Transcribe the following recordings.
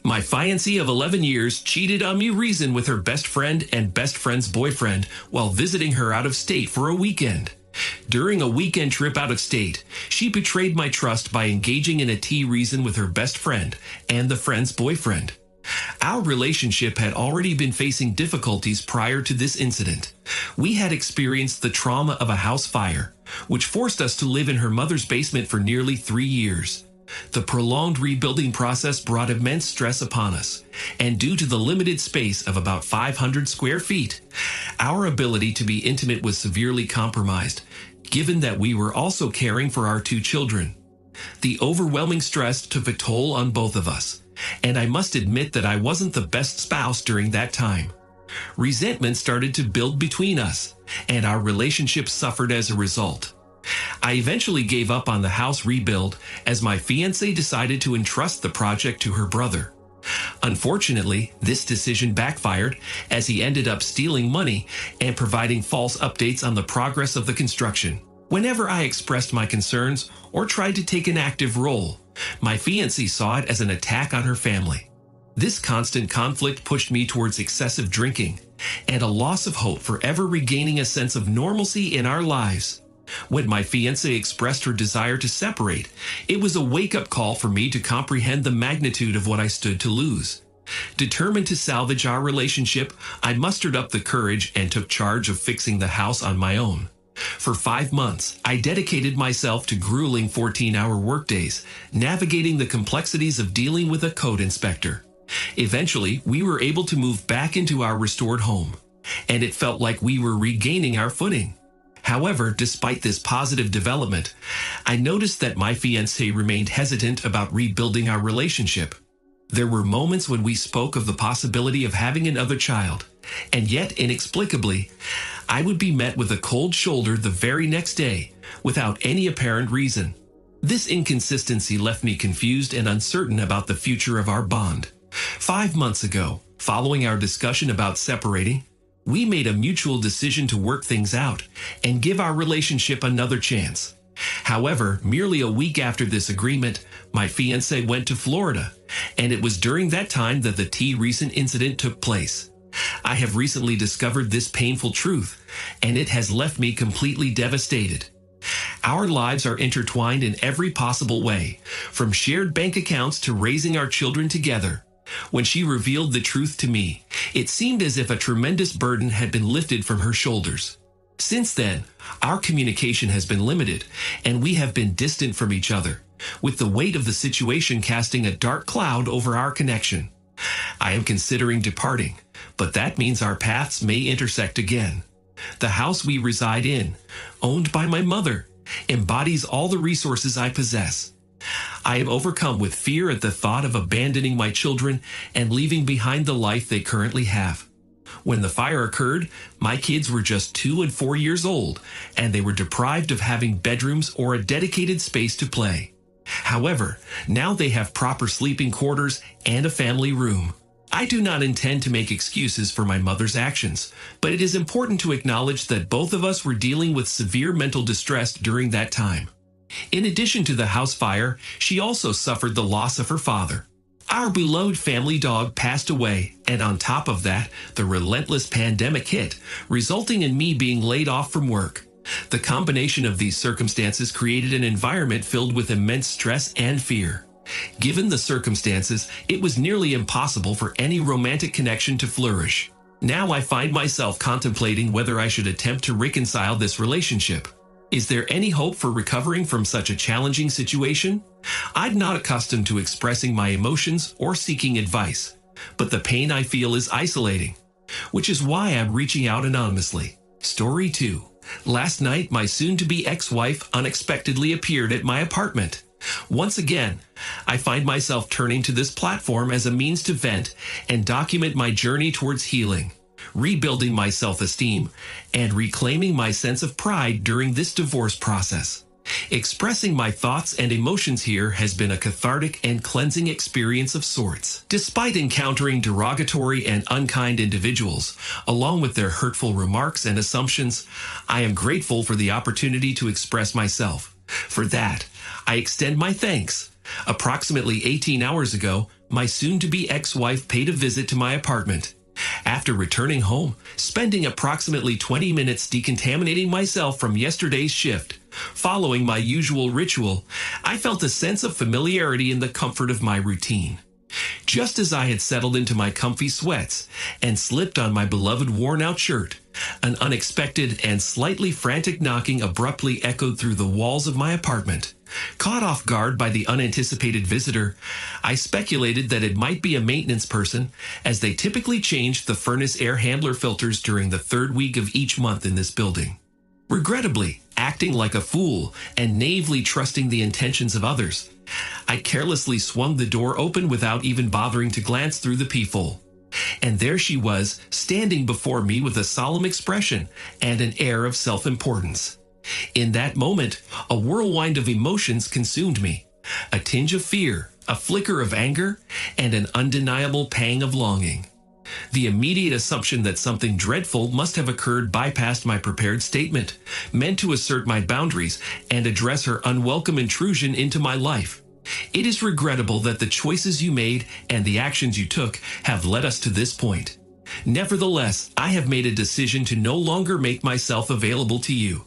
My fiancée of 11 years cheated on me reason with her best friend and best friend's boyfriend while visiting her out of state for a weekend. During a weekend trip out of state, she betrayed my trust by engaging in a tea reason with her best friend and the friend's boyfriend. Our relationship had already been facing difficulties prior to this incident. We had experienced the trauma of a house fire, which forced us to live in her mother's basement for nearly 3 years. The prolonged rebuilding process brought immense stress upon us, and due to the limited space of about 500 square feet, our ability to be intimate was severely compromised, given that we were also caring for our 2 children. The overwhelming stress took a toll on both of us, and I must admit that I wasn't the best spouse during that time. Resentment started to build between us, and our relationship suffered as a result. I eventually gave up on the house rebuild as my fiancé decided to entrust the project to her brother. Unfortunately, this decision backfired as he ended up stealing money and providing false updates on the progress of the construction. Whenever I expressed my concerns or tried to take an active role, my fiancé saw it as an attack on her family. This constant conflict pushed me towards excessive drinking and a loss of hope for ever regaining a sense of normalcy in our lives. When my fiancée expressed her desire to separate, it was a wake-up call for me to comprehend the magnitude of what I stood to lose. Determined to salvage our relationship, I mustered up the courage and took charge of fixing the house on my own. For 5 months, I dedicated myself to grueling 14-hour workdays, navigating the complexities of dealing with a code inspector. Eventually, we were able to move back into our restored home, and it felt like we were regaining our footing. However, despite this positive development, I noticed that my fiancé remained hesitant about rebuilding our relationship. There were moments when we spoke of the possibility of having another child, and yet inexplicably, I would be met with a cold shoulder the very next day without any apparent reason. This inconsistency left me confused and uncertain about the future of our bond. 5 months ago, following our discussion about separating, we made a mutual decision to work things out and give our relationship another chance. However, merely a week after this agreement, my fiancé went to Florida, and it was during that time that the tea recent incident took place. I have recently discovered this painful truth, and it has left me completely devastated. Our lives are intertwined in every possible way, from shared bank accounts to raising our children together. When she revealed the truth to me, it seemed as if a tremendous burden had been lifted from her shoulders. Since then, our communication has been limited, and we have been distant from each other, with the weight of the situation casting a dark cloud over our connection. I am considering departing, but that means our paths may intersect again. The house we reside in, owned by my mother, embodies all the resources I possess. I am overcome with fear at the thought of abandoning my children and leaving behind the life they currently have. When the fire occurred, my kids were just 2 and 4 years old, and they were deprived of having bedrooms or a dedicated space to play. However, now they have proper sleeping quarters and a family room. I do not intend to make excuses for my mother's actions, but it is important to acknowledge that both of us were dealing with severe mental distress during that time. In addition to the house fire, she also suffered the loss of her father. Our beloved family dog passed away, and on top of that, the relentless pandemic hit, resulting in me being laid off from work. The combination of these circumstances created an environment filled with immense stress and fear. Given the circumstances, it was nearly impossible for any romantic connection to flourish. Now I find myself contemplating whether I should attempt to reconcile this relationship. Is there any hope for recovering from such a challenging situation? I'm not accustomed to expressing my emotions or seeking advice, but the pain I feel is isolating, which is why I'm reaching out anonymously. Story 2. Last night, my soon-to-be ex-wife unexpectedly appeared at my apartment. Once again, I find myself turning to this platform as a means to vent and document my journey towards healing, rebuilding my self-esteem, and reclaiming my sense of pride during this divorce process. Expressing my thoughts and emotions here has been a cathartic and cleansing experience of sorts. Despite encountering derogatory and unkind individuals, along with their hurtful remarks and assumptions, I am grateful for the opportunity to express myself. For that, I extend my thanks. Approximately 18 hours ago, my soon-to-be ex-wife paid a visit to my apartment. After returning home, spending approximately 20 minutes decontaminating myself from yesterday's shift, following my usual ritual, I felt a sense of familiarity in the comfort of my routine. Just as I had settled into my comfy sweats and slipped on my beloved worn-out shirt, an unexpected and slightly frantic knocking abruptly echoed through the walls of my apartment. Caught off guard by the unanticipated visitor, I speculated that it might be a maintenance person, as they typically changed the furnace air handler filters during the third week of each month in this building. Regrettably, acting like a fool and naively trusting the intentions of others, I carelessly swung the door open without even bothering to glance through the peephole. And there she was, standing before me with a solemn expression and an air of self-importance. In that moment, a whirlwind of emotions consumed me. A tinge of fear, a flicker of anger, and an undeniable pang of longing. The immediate assumption that something dreadful must have occurred bypassed my prepared statement, meant to assert my boundaries and address her unwelcome intrusion into my life. It is regrettable that the choices you made and the actions you took have led us to this point. Nevertheless, I have made a decision to no longer make myself available to you.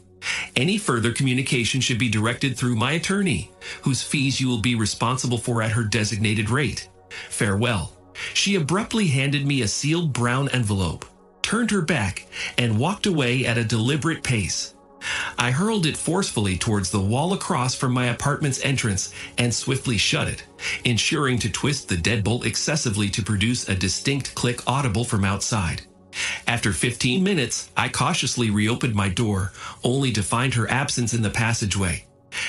Any further communication should be directed through my attorney, whose fees you will be responsible for at her designated rate. Farewell. She abruptly handed me a sealed brown envelope, turned her back, and walked away at a deliberate pace. I hurled it forcefully towards the wall across from my apartment's entrance and swiftly shut it, ensuring to twist the deadbolt excessively to produce a distinct click audible from outside. After 15 minutes, I cautiously reopened my door, only to find her absence in the passageway.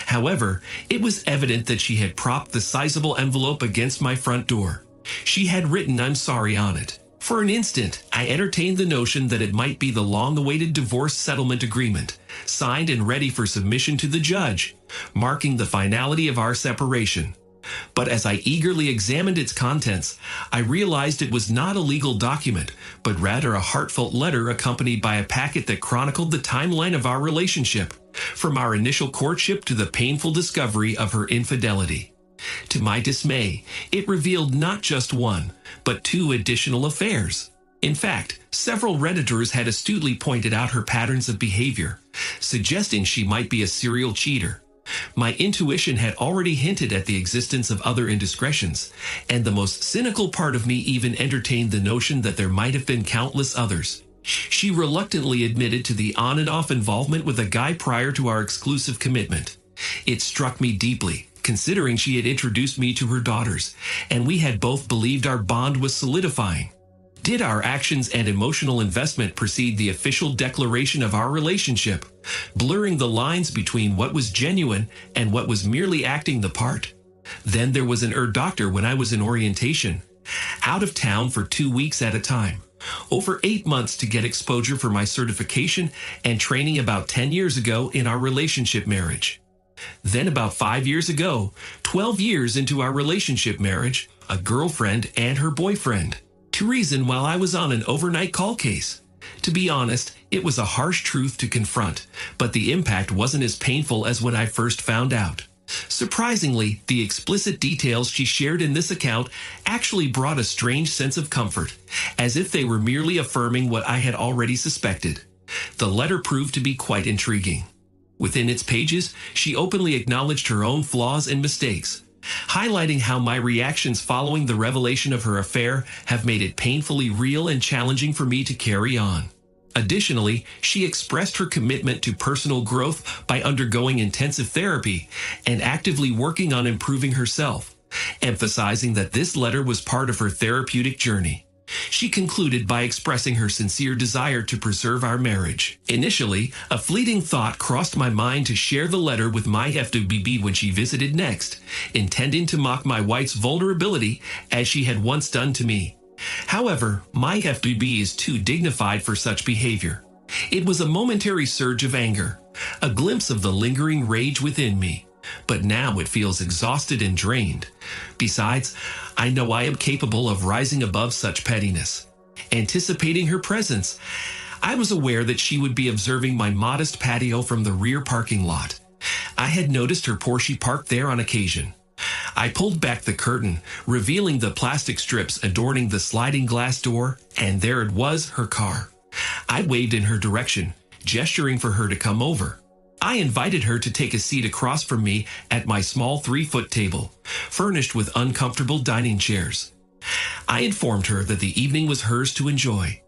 However, it was evident that she had propped the sizable envelope against my front door. She had written "I'm sorry" on it. For an instant, I entertained the notion that it might be the long-awaited divorce settlement agreement, signed and ready for submission to the judge, marking the finality of our separation. But as I eagerly examined its contents, I realized it was not a legal document, but rather a heartfelt letter accompanied by a packet that chronicled the timeline of our relationship, from our initial courtship to the painful discovery of her infidelity. To my dismay, it revealed not just one, but two additional affairs. In fact, several Redditors had astutely pointed out her patterns of behavior, suggesting she might be a serial cheater. My intuition had already hinted at the existence of other indiscretions, and the most cynical part of me even entertained the notion that there might have been countless others. She reluctantly admitted to the on and off involvement with a guy prior to our exclusive commitment. It struck me deeply, considering she had introduced me to her daughters, and we had both believed our bond was solidifying. Did our actions and emotional investment precede the official declaration of our relationship, blurring the lines between what was genuine and what was merely acting the part? Then there was an doctor when I was in orientation, out of town for 2 weeks at a time, over 8 months to get exposure for my certification and training about 10 years ago in our relationship marriage. Then about 5 years ago, 12 years into our relationship marriage, a girlfriend and her boyfriend. Threesome while I was on an overnight call case. To be honest, it was a harsh truth to confront, but the impact wasn't as painful as when I first found out. Surprisingly, the explicit details she shared in this account actually brought a strange sense of comfort, as if they were merely affirming what I had already suspected. The letter proved to be quite intriguing. Within its pages, she openly acknowledged her own flaws and mistakes, highlighting how my reactions following the revelation of her affair have made it painfully real and challenging for me to carry on. Additionally, she expressed her commitment to personal growth by undergoing intensive therapy and actively working on improving herself, emphasizing that this letter was part of her therapeutic journey. She concluded by expressing her sincere desire to preserve our marriage. Initially, a fleeting thought crossed my mind to share the letter with my FWB when she visited next, intending to mock my wife's vulnerability as she had once done to me. However, my FWB is too dignified for such behavior. It was a momentary surge of anger, a glimpse of the lingering rage within me. But now it feels exhausted and drained. Besides, I know I am capable of rising above such pettiness. Anticipating her presence, I was aware that she would be observing my modest patio from the rear parking lot. I had noticed her Porsche parked there on occasion. I pulled back the curtain, revealing the plastic strips adorning the sliding glass door, and there it was, her car. I waved in her direction, gesturing for her to come over. I invited her to take a seat across from me at my small 3-foot table, furnished with uncomfortable dining chairs. I informed her that the evening was hers to enjoy.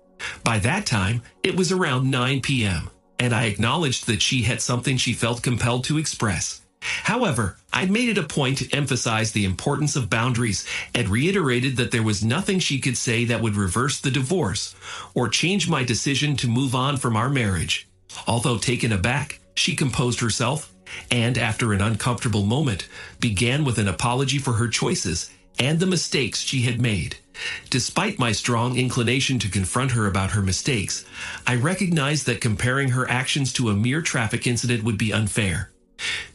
By that time, it was around 9 p.m., and I acknowledged that she had something she felt compelled to express. However, I made it a point to emphasize the importance of boundaries and reiterated that there was nothing she could say that would reverse the divorce or change my decision to move on from our marriage. Although taken aback, she composed herself and, after an uncomfortable moment, began with an apology for her choices and the mistakes she had made. Despite my strong inclination to confront her about her mistakes, I recognized that comparing her actions to a mere traffic incident would be unfair.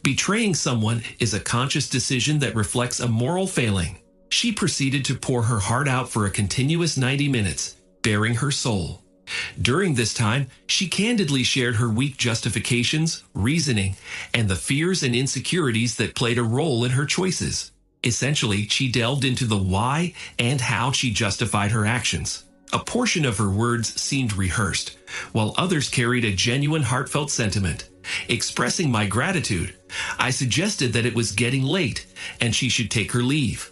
Betraying someone is a conscious decision that reflects a moral failing. She proceeded to pour her heart out for a continuous 90 minutes, bearing her soul. During this time, she candidly shared her weak justifications, reasoning, and the fears and insecurities that played a role in her choices. Essentially, she delved into the why and how she justified her actions. A portion of her words seemed rehearsed, while others carried a genuine heartfelt sentiment. Expressing my gratitude, I suggested that it was getting late and she should take her leave.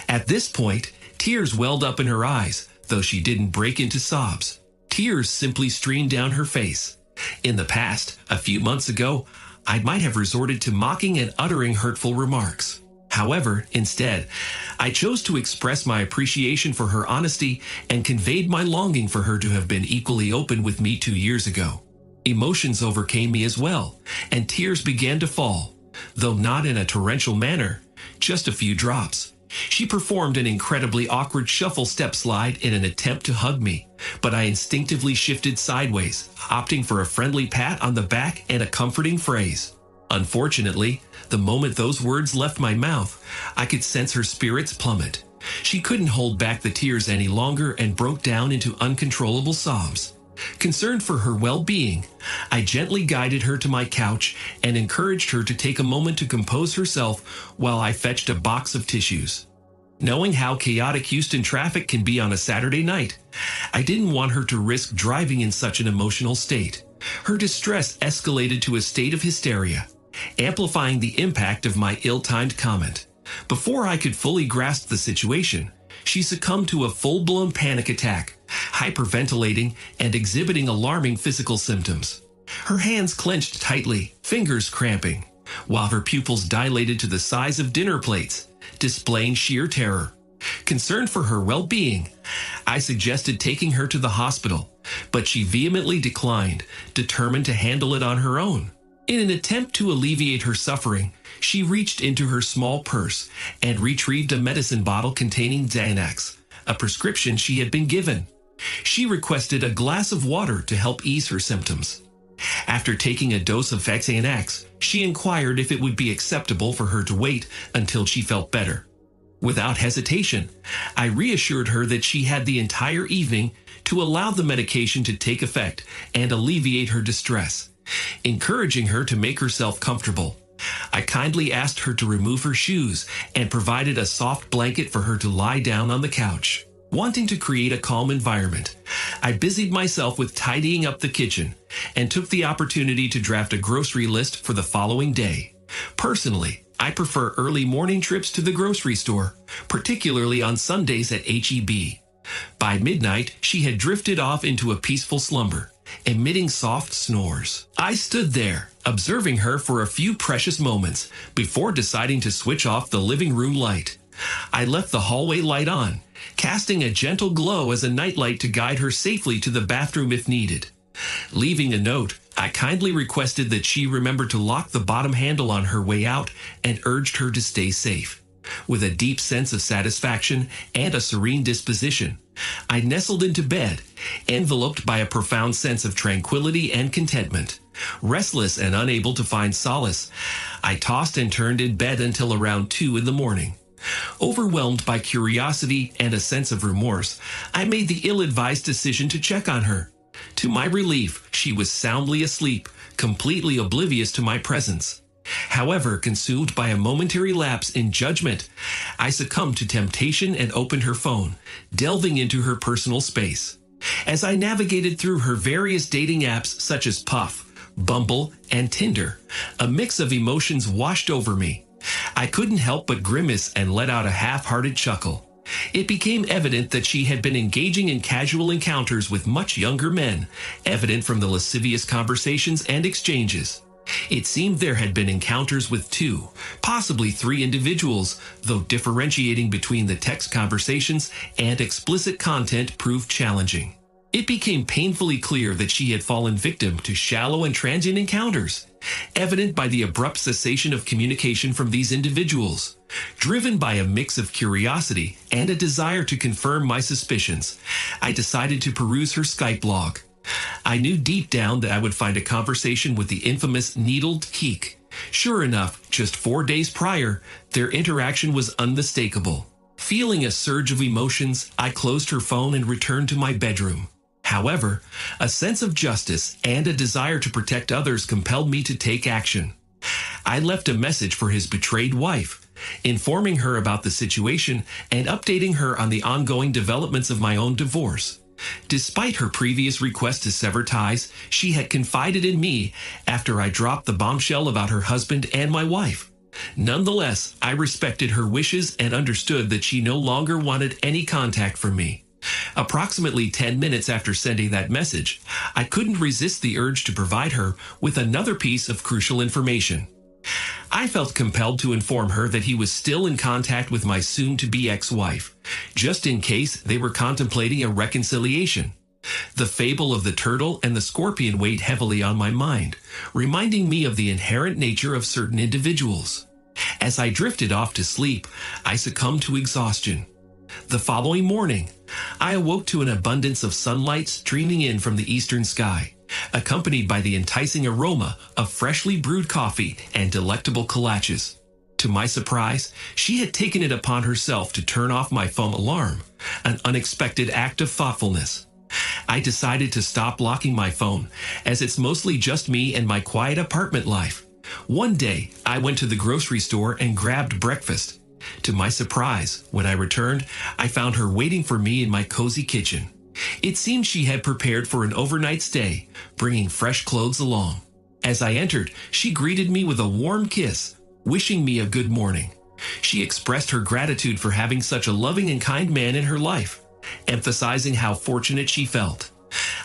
At this point, tears welled up in her eyes, though she didn't break into sobs. Tears simply streamed down her face. In the past, a few months ago, I might have resorted to mocking and uttering hurtful remarks. However, instead, I chose to express my appreciation for her honesty and conveyed my longing for her to have been equally open with me 2 years ago. Emotions overcame me as well, and tears began to fall, though not in a torrential manner, just a few drops. She performed an incredibly awkward shuffle step slide in an attempt to hug me, but I instinctively shifted sideways, opting for a friendly pat on the back and a comforting phrase. Unfortunately, the moment those words left my mouth, I could sense her spirits plummet. She couldn't hold back the tears any longer and broke down into uncontrollable sobs. Concerned for her well-being, I gently guided her to my couch and encouraged her to take a moment to compose herself while I fetched a box of tissues. Knowing how chaotic Houston traffic can be on a Saturday night, I didn't want her to risk driving in such an emotional state. Her distress escalated to a state of hysteria, amplifying the impact of my ill-timed comment. Before I could fully grasp the situation, she succumbed to a full-blown panic attack, hyperventilating and exhibiting alarming physical symptoms. Her hands clenched tightly, fingers cramping, while her pupils dilated to the size of dinner plates, displaying sheer terror. Concerned for her well-being, I suggested taking her to the hospital, but she vehemently declined, determined to handle it on her own. In an attempt to alleviate her suffering, she reached into her small purse and retrieved a medicine bottle containing Xanax, a prescription she had been given. She requested a glass of water to help ease her symptoms. After taking a dose of Xanax, she inquired if it would be acceptable for her to wait until she felt better. Without hesitation, I reassured her that she had the entire evening to allow the medication to take effect and alleviate her distress. Encouraging her to make herself comfortable, I kindly asked her to remove her shoes and provided a soft blanket for her to lie down on the couch. Wanting to create a calm environment, I busied myself with tidying up the kitchen and took the opportunity to draft a grocery list for the following day. Personally, I prefer early morning trips to the grocery store, particularly on Sundays at H-E-B. By midnight, she had drifted off into a peaceful slumber, emitting soft snores. I stood there, observing her for a few precious moments before deciding to switch off the living room light. I left the hallway light on, casting a gentle glow as a nightlight to guide her safely to the bathroom if needed. Leaving a note, I kindly requested that she remember to lock the bottom handle on her way out and urged her to stay safe. With a deep sense of satisfaction and a serene disposition, I nestled into bed, enveloped by a profound sense of tranquility and contentment. Restless and unable to find solace, I tossed and turned in bed until around 2 in the morning. Overwhelmed by curiosity and a sense of remorse, I made the ill-advised decision to check on her. To my relief, she was soundly asleep, completely oblivious to my presence. However, consumed by a momentary lapse in judgment, I succumbed to temptation and opened her phone, delving into her personal space. As I navigated through her various dating apps such as Puff, Bumble, and Tinder, a mix of emotions washed over me. I couldn't help but grimace and let out a half-hearted chuckle. It became evident that she had been engaging in casual encounters with much younger men, evident from the lascivious conversations and exchanges. It seemed there had been encounters with 2, possibly 3 individuals, though differentiating between the text conversations and explicit content proved challenging. It became painfully clear that she had fallen victim to shallow and transient encounters, evident by the abrupt cessation of communication from these individuals. Driven by a mix of curiosity and a desire to confirm my suspicions, I decided to peruse her Skype log. I knew deep down that I would find a conversation with the infamous Needled Keek. Sure enough, just 4 days prior, their interaction was unmistakable. Feeling a surge of emotions, I closed her phone and returned to my bedroom. However, a sense of justice and a desire to protect others compelled me to take action. I left a message for his betrayed wife, informing her about the situation and updating her on the ongoing developments of my own divorce. Despite her previous request to sever ties, she had confided in me after I dropped the bombshell about her husband and my wife. Nonetheless, I respected her wishes and understood that she no longer wanted any contact from me. Approximately 10 minutes after sending that message, I couldn't resist the urge to provide her with another piece of crucial information. I felt compelled to inform her that he was still in contact with my soon-to-be ex-wife, just in case they were contemplating a reconciliation. The fable of the turtle and the scorpion weighed heavily on my mind, reminding me of the inherent nature of certain individuals. As I drifted off to sleep, I succumbed to exhaustion. The following morning, I awoke to an abundance of sunlight streaming in from the eastern sky, accompanied by the enticing aroma of freshly brewed coffee and delectable kolaches. To my surprise, she had taken it upon herself to turn off my phone alarm, an unexpected act of thoughtfulness. I decided to stop locking my phone, as it's mostly just me and my quiet apartment life. One day, I went to the grocery store and grabbed breakfast. To my surprise, when I returned, I found her waiting for me in my cozy kitchen. It seemed she had prepared for an overnight stay, bringing fresh clothes along. As I entered, she greeted me with a warm kiss, wishing me a good morning. She expressed her gratitude for having such a loving and kind man in her life, emphasizing how fortunate she felt.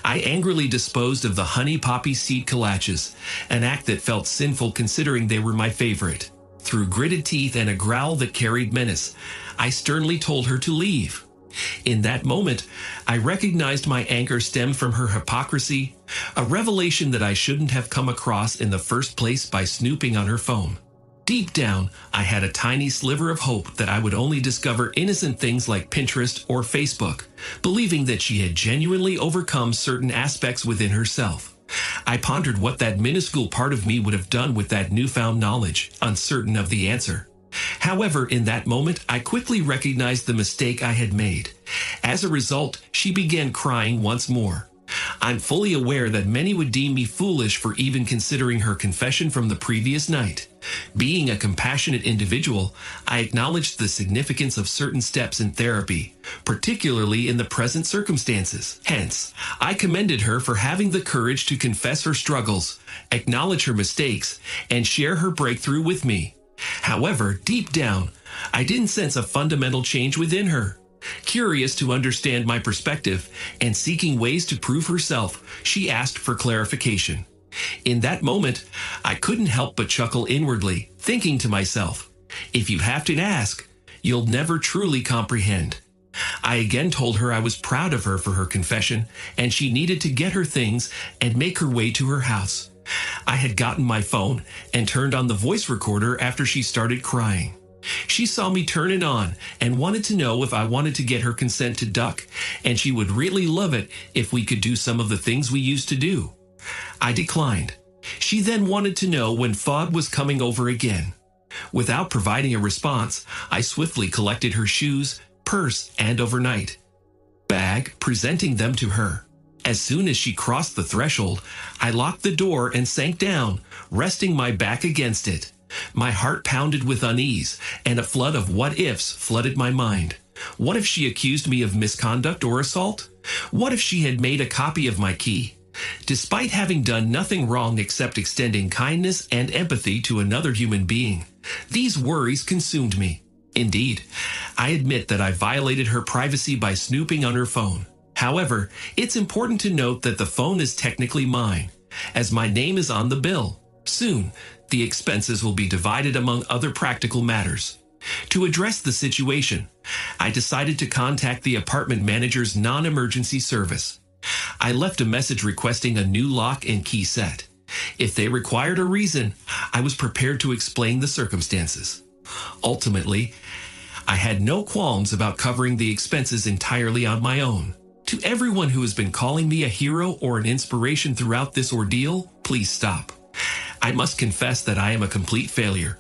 I angrily disposed of the honey poppy seed kolaches, an act that felt sinful considering they were my favorite. Through gritted teeth and a growl that carried menace, I sternly told her to leave. In that moment, I recognized my anger stemmed from her hypocrisy, a revelation that I shouldn't have come across in the first place by snooping on her phone. Deep down, I had a tiny sliver of hope that I would only discover innocent things like Pinterest or Facebook, believing that she had genuinely overcome certain aspects within herself. I pondered what that minuscule part of me would have done with that newfound knowledge, uncertain of the answer. However, in that moment, I quickly recognized the mistake I had made. As a result, she began crying once more. I'm fully aware that many would deem me foolish for even considering her confession from the previous night. Being a compassionate individual, I acknowledged the significance of certain steps in therapy, particularly in the present circumstances. Hence, I commended her for having the courage to confess her struggles, acknowledge her mistakes, and share her breakthrough with me. However, deep down, I didn't sense a fundamental change within her. Curious to understand my perspective and seeking ways to prove herself, she asked for clarification. In that moment, I couldn't help but chuckle inwardly, thinking to myself, if you have to ask, you'll never truly comprehend. I again told her I was proud of her for her confession, and she needed to get her things and make her way to her house. I had gotten my phone and turned on the voice recorder after she started crying. She saw me turn it on and wanted to know if I wanted to get her consent to duck, and she would really love it if we could do some of the things we used to do. I declined. She then wanted to know when Fod was coming over again. Without providing a response, I swiftly collected her shoes, purse, and overnight bag, presenting them to her. As soon as she crossed the threshold, I locked the door and sank down, resting my back against it. My heart pounded with unease, and a flood of what-ifs flooded my mind. What if she accused me of misconduct or assault? What if she had made a copy of my key? Despite having done nothing wrong except extending kindness and empathy to another human being, these worries consumed me. Indeed, I admit that I violated her privacy by snooping on her phone. However, it's important to note that the phone is technically mine, as my name is on the bill. Soon, the expenses will be divided among other practical matters. To address the situation, I decided to contact the apartment manager's non-emergency service. I left a message requesting a new lock and key set. If they required a reason, I was prepared to explain the circumstances. Ultimately, I had no qualms about covering the expenses entirely on my own. To everyone who has been calling me a hero or an inspiration throughout this ordeal, please stop. I must confess that I am a complete failure.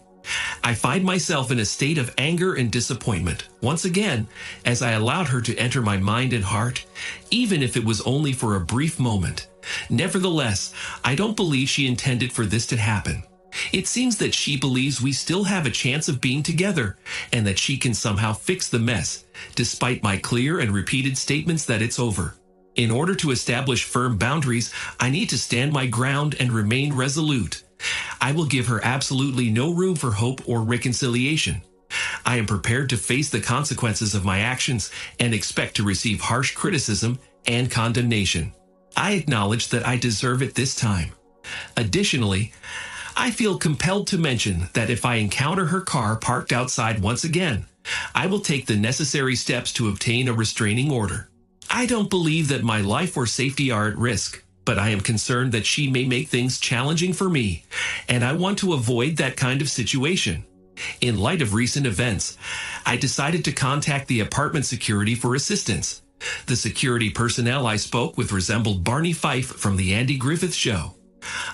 I find myself in a state of anger and disappointment, once again, as I allowed her to enter my mind and heart, even if it was only for a brief moment. Nevertheless, I don't believe she intended for this to happen. It seems that she believes we still have a chance of being together, and that she can somehow fix the mess, despite my clear and repeated statements that it's over. In order to establish firm boundaries, I need to stand my ground and remain resolute. I will give her absolutely no room for hope or reconciliation. I am prepared to face the consequences of my actions and expect to receive harsh criticism and condemnation. I acknowledge that I deserve it this time. Additionally, I feel compelled to mention that if I encounter her car parked outside once again, I will take the necessary steps to obtain a restraining order. I don't believe that my life or safety are at risk, but I am concerned that she may make things challenging for me, and I want to avoid that kind of situation. In light of recent events, I decided to contact the apartment security for assistance. The security personnel I spoke with resembled Barney Fife from The Andy Griffith Show.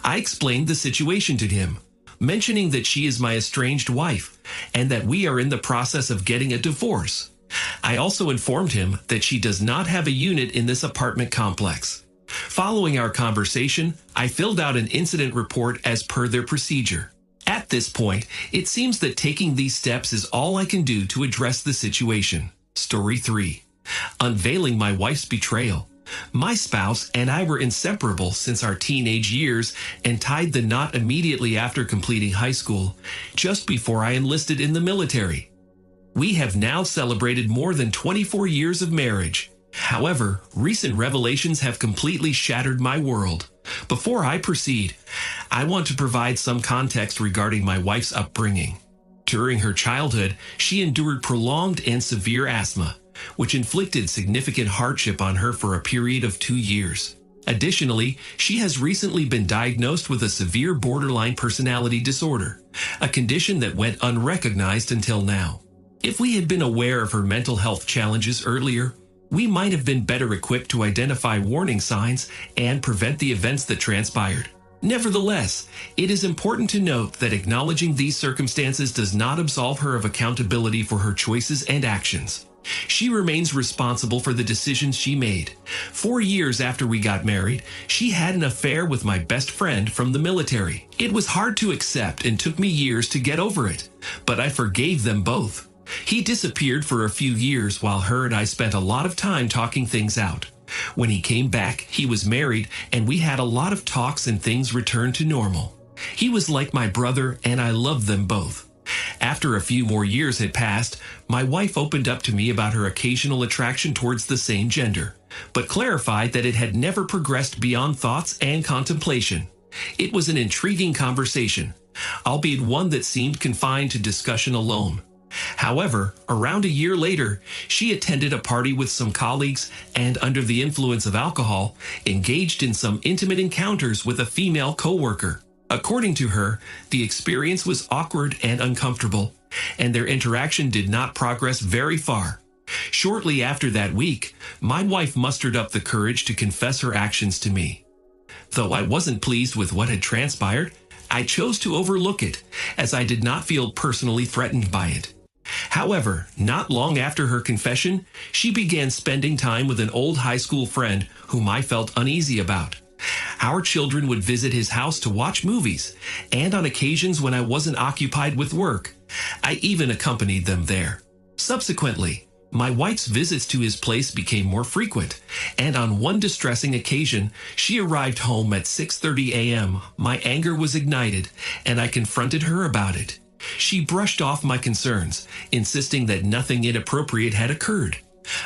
I explained the situation to him, mentioning that she is my estranged wife and that we are in the process of getting a divorce. I also informed him that she does not have a unit in this apartment complex. Following our conversation, I filled out an incident report as per their procedure. At this point, it seems that taking these steps is all I can do to address the situation. Story 3. Unveiling my wife's betrayal. My spouse and I were inseparable since our teenage years and tied the knot immediately after completing high school, just before I enlisted in the military. We have now celebrated more than 24 years of marriage. However, recent revelations have completely shattered my world. Before I proceed, I want to provide some context regarding my wife's upbringing. During her childhood, she endured prolonged and severe asthma, which inflicted significant hardship on her for a period of 2 years. Additionally, she has recently been diagnosed with a severe borderline personality disorder, a condition that went unrecognized until now. If we had been aware of her mental health challenges earlier, we might have been better equipped to identify warning signs and prevent the events that transpired. Nevertheless, it is important to note that acknowledging these circumstances does not absolve her of accountability for her choices and actions. She remains responsible for the decisions she made. 4 years after we got married, she had an affair with my best friend from the military. It was hard to accept and took me years to get over it, but I forgave them both. He disappeared for a few years while her and I spent a lot of time talking things out. When he came back, he was married, and we had a lot of talks and things returned to normal. He was like my brother, and I loved them both. After a few more years had passed, my wife opened up to me about her occasional attraction towards the same gender, but clarified that it had never progressed beyond thoughts and contemplation. It was an intriguing conversation, albeit one that seemed confined to discussion alone. However, around a year later, she attended a party with some colleagues and, under the influence of alcohol, engaged in some intimate encounters with a female coworker. According to her, the experience was awkward and uncomfortable, and their interaction did not progress very far. Shortly after that week, my wife mustered up the courage to confess her actions to me. Though I wasn't pleased with what had transpired, I chose to overlook it, as I did not feel personally threatened by it. However, not long after her confession, she began spending time with an old high school friend whom I felt uneasy about. Our children would visit his house to watch movies, and on occasions when I wasn't occupied with work, I even accompanied them there. Subsequently, my wife's visits to his place became more frequent, and on one distressing occasion, she arrived home at 6:30 a.m. My anger was ignited, and I confronted her about it. She brushed off my concerns, insisting that nothing inappropriate had occurred.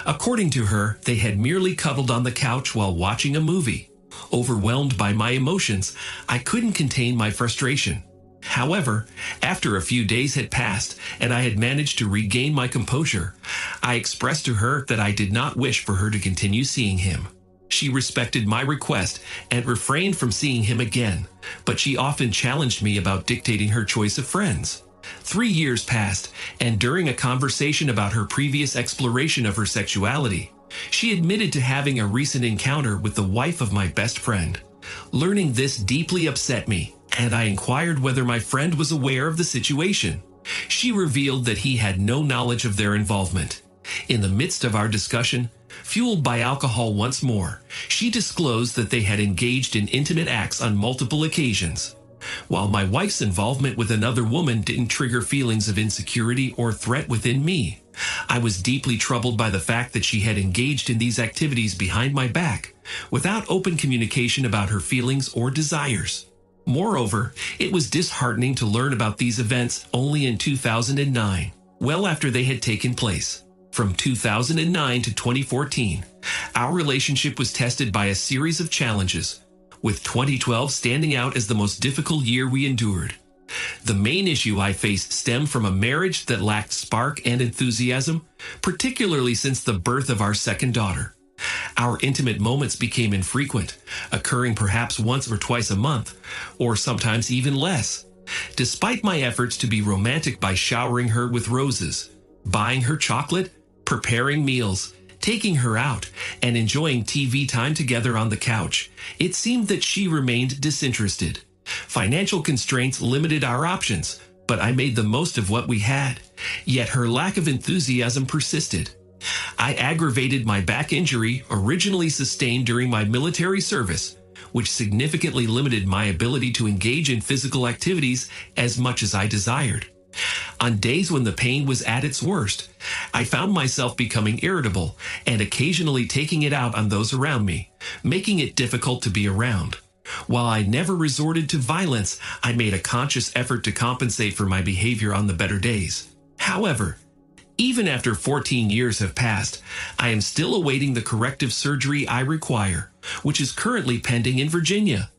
According to her, they had merely cuddled on the couch while watching a movie. Overwhelmed by my emotions, I couldn't contain my frustration. However, after a few days had passed and I had managed to regain my composure, I expressed to her that I did not wish for her to continue seeing him. She respected my request and refrained from seeing him again, but she often challenged me about dictating her choice of friends. 3 years passed, and during a conversation about her previous exploration of her sexuality, she admitted to having a recent encounter with the wife of my best friend. Learning this deeply upset me, and I inquired whether my friend was aware of the situation. She revealed that he had no knowledge of their involvement. In the midst of our discussion, fueled by alcohol once more, she disclosed that they had engaged in intimate acts on multiple occasions. While my wife's involvement with another woman didn't trigger feelings of insecurity or threat within me, I was deeply troubled by the fact that she had engaged in these activities behind my back, without open communication about her feelings or desires. Moreover, it was disheartening to learn about these events only in 2009, well after they had taken place. From 2009 to 2014, our relationship was tested by a series of challenges, with 2012 standing out as the most difficult year we endured. The main issue I faced stemmed from a marriage that lacked spark and enthusiasm, particularly since the birth of our second daughter. Our intimate moments became infrequent, occurring perhaps once or twice a month, or sometimes even less. Despite my efforts to be romantic by showering her with roses, buying her chocolate, preparing meals, taking her out, and enjoying TV time together on the couch, it seemed that she remained disinterested. Financial constraints limited our options, but I made the most of what we had. Yet her lack of enthusiasm persisted. I aggravated my back injury originally sustained during my military service, which significantly limited my ability to engage in physical activities as much as I desired. On days when the pain was at its worst, I found myself becoming irritable and occasionally taking it out on those around me, making it difficult to be around. While I never resorted to violence, I made a conscious effort to compensate for my behavior on the better days. However, even after 14 years have passed, I am still awaiting the corrective surgery I require, which is currently pending in Virginia.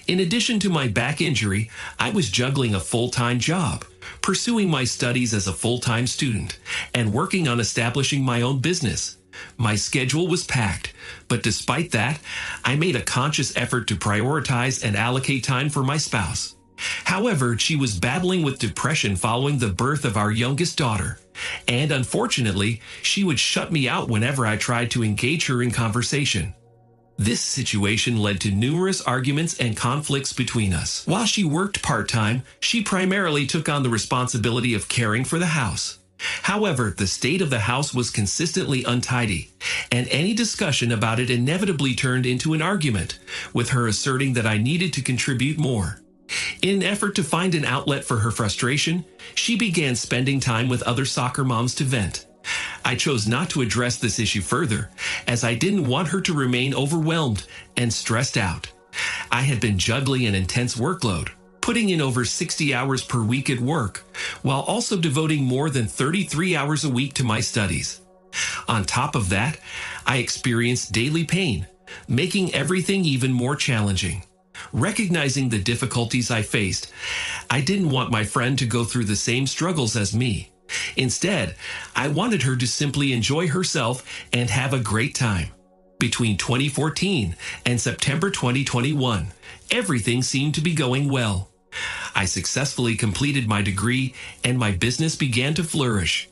In addition to my back injury, I was juggling a full-time job, pursuing my studies as a full-time student, and working on establishing my own business. My schedule was packed, but despite that, I made a conscious effort to prioritize and allocate time for my spouse. However, she was battling with depression following the birth of our youngest daughter, and unfortunately, she would shut me out whenever I tried to engage her in conversation. This situation led to numerous arguments and conflicts between us. While she worked part-time, she primarily took on the responsibility of caring for the house. However, the state of the house was consistently untidy, and any discussion about it inevitably turned into an argument, with her asserting that I needed to contribute more. In an effort to find an outlet for her frustration, she began spending time with other soccer moms to vent. I chose not to address this issue further, as I didn't want her to remain overwhelmed and stressed out. I had been juggling an intense workload, putting in over 60 hours per week at work, while also devoting more than 33 hours a week to my studies. On top of that, I experienced daily pain, making everything even more challenging. Recognizing the difficulties I faced, I didn't want my friend to go through the same struggles as me. Instead, I wanted her to simply enjoy herself and have a great time. Between 2014 and September 2021, everything seemed to be going well. I successfully completed my degree and my business began to flourish.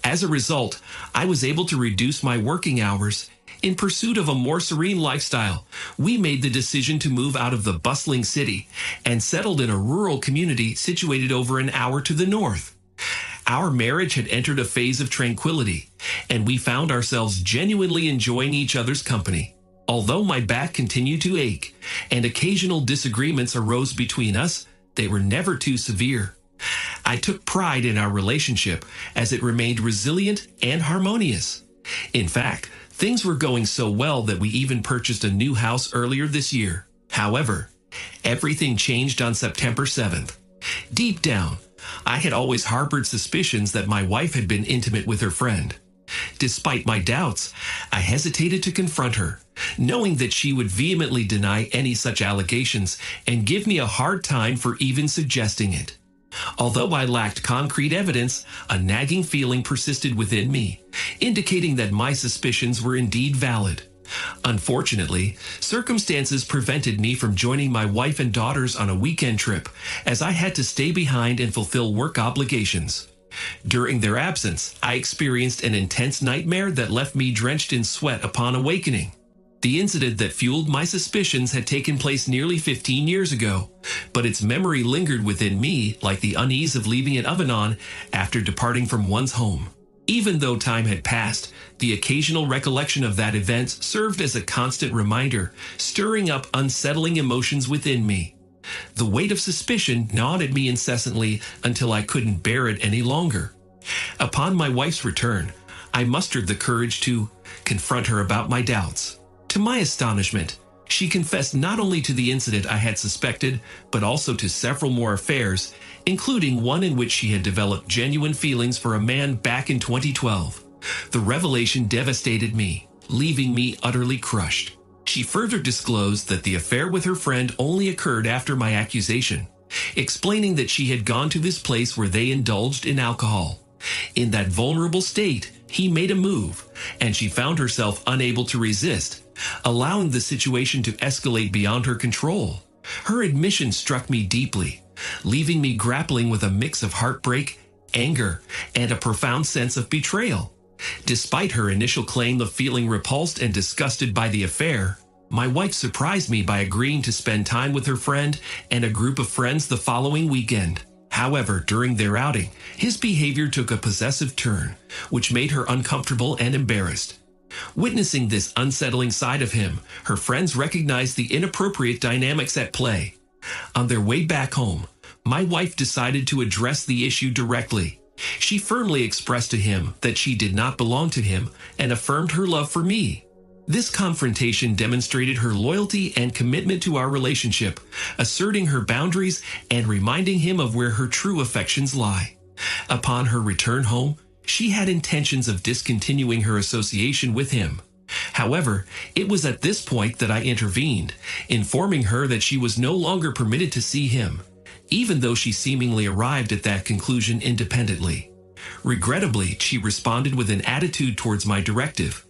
As a result, I was able to reduce my working hours. In pursuit of a more serene lifestyle, we made the decision to move out of the bustling city and settled in a rural community situated over an hour to the north. Our marriage had entered a phase of tranquility, and we found ourselves genuinely enjoying each other's company. Although my back continued to ache, and occasional disagreements arose between us, they were never too severe. I took pride in our relationship as it remained resilient and harmonious. In fact, things were going so well that we even purchased a new house earlier this year. However, everything changed on September 7th. Deep down, I had always harbored suspicions that my wife had been intimate with her friend. Despite my doubts, I hesitated to confront her, knowing that she would vehemently deny any such allegations and give me a hard time for even suggesting it. Although I lacked concrete evidence, a nagging feeling persisted within me, indicating that my suspicions were indeed valid. Unfortunately, circumstances prevented me from joining my wife and daughters on a weekend trip, as I had to stay behind and fulfill work obligations. During their absence, I experienced an intense nightmare that left me drenched in sweat upon awakening. The incident that fueled my suspicions had taken place nearly 15 years ago, but its memory lingered within me like the unease of leaving an oven on after departing from one's home. Even though time had passed, the occasional recollection of that event served as a constant reminder, stirring up unsettling emotions within me. The weight of suspicion gnawed at me incessantly until I couldn't bear it any longer. Upon my wife's return, I mustered the courage to confront her about my doubts. To my astonishment, she confessed not only to the incident I had suspected, but also to several more affairs, including one in which she had developed genuine feelings for a man back in 2012. The revelation devastated me, leaving me utterly crushed. She further disclosed that the affair with her friend only occurred after my accusation, explaining that she had gone to this place where they indulged in alcohol. In that vulnerable state, he made a move, and she found herself unable to resist, allowing the situation to escalate beyond her control. Her admission struck me deeply, leaving me grappling with a mix of heartbreak, anger, and a profound sense of betrayal. Despite her initial claim of feeling repulsed and disgusted by the affair, my wife surprised me by agreeing to spend time with her friend and a group of friends the following weekend. However, during their outing, his behavior took a possessive turn, which made her uncomfortable and embarrassed. Witnessing this unsettling side of him, her friends recognized the inappropriate dynamics at play. On their way back home, my wife decided to address the issue directly. She firmly expressed to him that she did not belong to him and affirmed her love for me. This confrontation demonstrated her loyalty and commitment to our relationship, asserting her boundaries and reminding him of where her true affections lie. Upon her return home, she had intentions of discontinuing her association with him. However, it was at this point that I intervened, informing her that she was no longer permitted to see him, even though she seemingly arrived at that conclusion independently. Regrettably, she responded with an attitude towards my directive.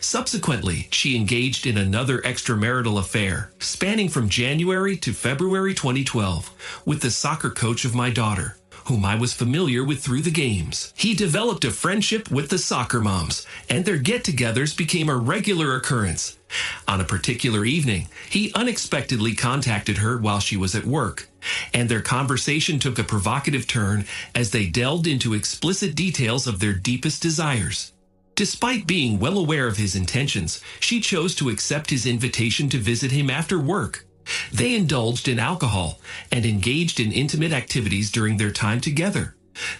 Subsequently, she engaged in another extramarital affair, spanning from January to February 2012, with the soccer coach of my daughter, whom I was familiar with through the games. He developed a friendship with the soccer moms, and their get-togethers became a regular occurrence. On a particular evening, he unexpectedly contacted her while she was at work, and their conversation took a provocative turn as they delved into explicit details of their deepest desires. Despite being well aware of his intentions, she chose to accept his invitation to visit him after work. They indulged in alcohol and engaged in intimate activities during their time together.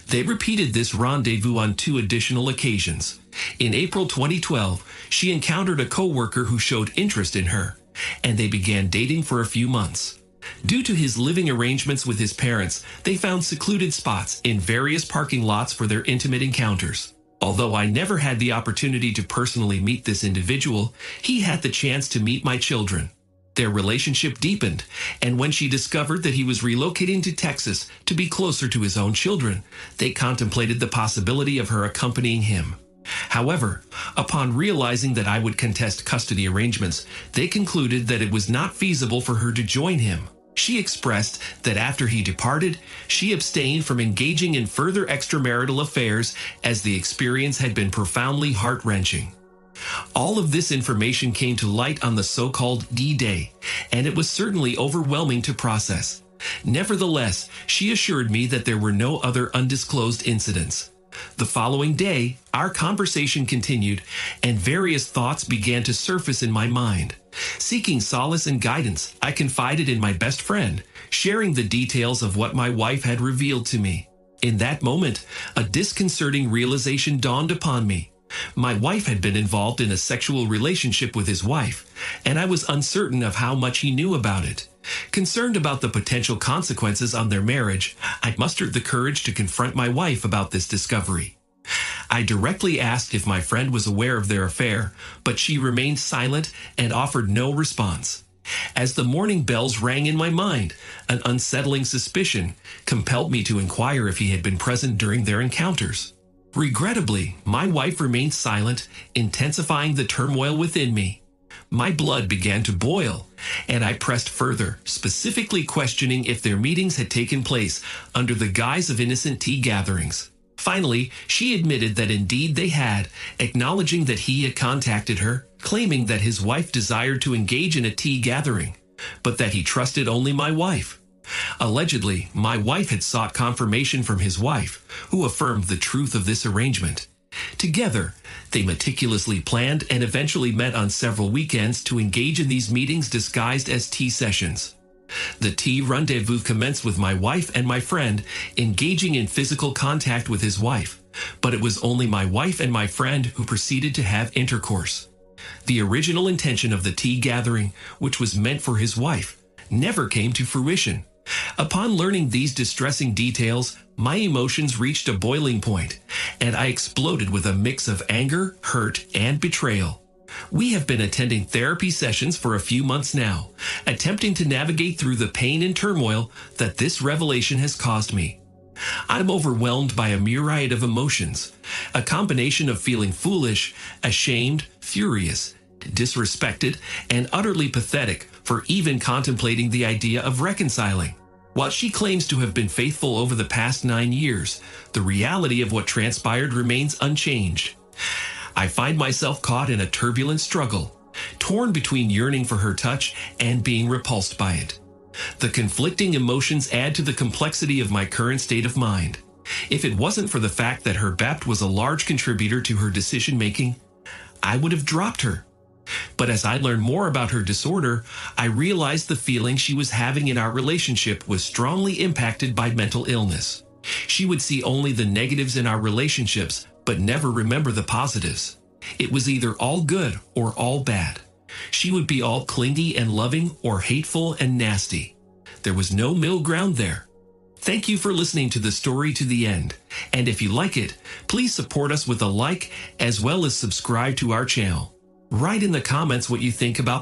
They repeated this rendezvous on 2 additional occasions. In April 2012, she encountered a coworker who showed interest in her, and they began dating for a few months. Due to his living arrangements with his parents, they found secluded spots in various parking lots for their intimate encounters. Although I never had the opportunity to personally meet this individual, he had the chance to meet my children. Their relationship deepened, and when she discovered that he was relocating to Texas to be closer to his own children, they contemplated the possibility of her accompanying him. However, upon realizing that I would contest custody arrangements, they concluded that it was not feasible for her to join him. She expressed that after he departed, she abstained from engaging in further extramarital affairs as the experience had been profoundly heart-wrenching. All of this information came to light on the so-called D-Day, and it was certainly overwhelming to process. Nevertheless, she assured me that there were no other undisclosed incidents. The following day, our conversation continued, and various thoughts began to surface in my mind. Seeking solace and guidance, I confided in my best friend, sharing the details of what my wife had revealed to me. In that moment, a disconcerting realization dawned upon me. My wife had been involved in a sexual relationship with his wife, and I was uncertain of how much he knew about it. Concerned about the potential consequences on their marriage, I mustered the courage to confront my wife about this discovery. I directly asked if my friend was aware of their affair, but she remained silent and offered no response. As the morning bells rang in my mind, an unsettling suspicion compelled me to inquire if he had been present during their encounters. Regrettably, my wife remained silent, intensifying the turmoil within me. My blood began to boil, and I pressed further, specifically questioning if their meetings had taken place under the guise of innocent tea gatherings. Finally, she admitted that indeed they had, acknowledging that he had contacted her, claiming that his wife desired to engage in a tea gathering, but that he trusted only my wife. Allegedly, my wife had sought confirmation from his wife, who affirmed the truth of this arrangement. Together, they meticulously planned and eventually met on several weekends to engage in these meetings disguised as tea sessions. The tea rendezvous commenced with my wife and my friend engaging in physical contact with his wife, but it was only my wife and my friend who proceeded to have intercourse. The original intention of the tea gathering, which was meant for his wife, never came to fruition. Upon learning these distressing details, my emotions reached a boiling point, and I exploded with a mix of anger, hurt, and betrayal. We have been attending therapy sessions for a few months now, attempting to navigate through the pain and turmoil that this revelation has caused me. I'm overwhelmed by a myriad of emotions, a combination of feeling foolish, ashamed, furious, disrespected, and utterly pathetic for even contemplating the idea of reconciling. While she claims to have been faithful over the past 9 years, the reality of what transpired remains unchanged. I find myself caught in a turbulent struggle, torn between yearning for her touch and being repulsed by it. The conflicting emotions add to the complexity of my current state of mind. If it wasn't for the fact that her BEPT was a large contributor to her decision-making, I would have dropped her. But as I learned more about her disorder, I realized the feeling she was having in our relationship was strongly impacted by mental illness. She would see only the negatives in our relationships, but never remember the positives. It was either all good or all bad. She would be all clingy and loving or hateful and nasty. There was no middle ground there. Thank you for listening to the story to the end. And if you like it, please support us with a like as well as subscribe to our channel. Write in the comments what you think about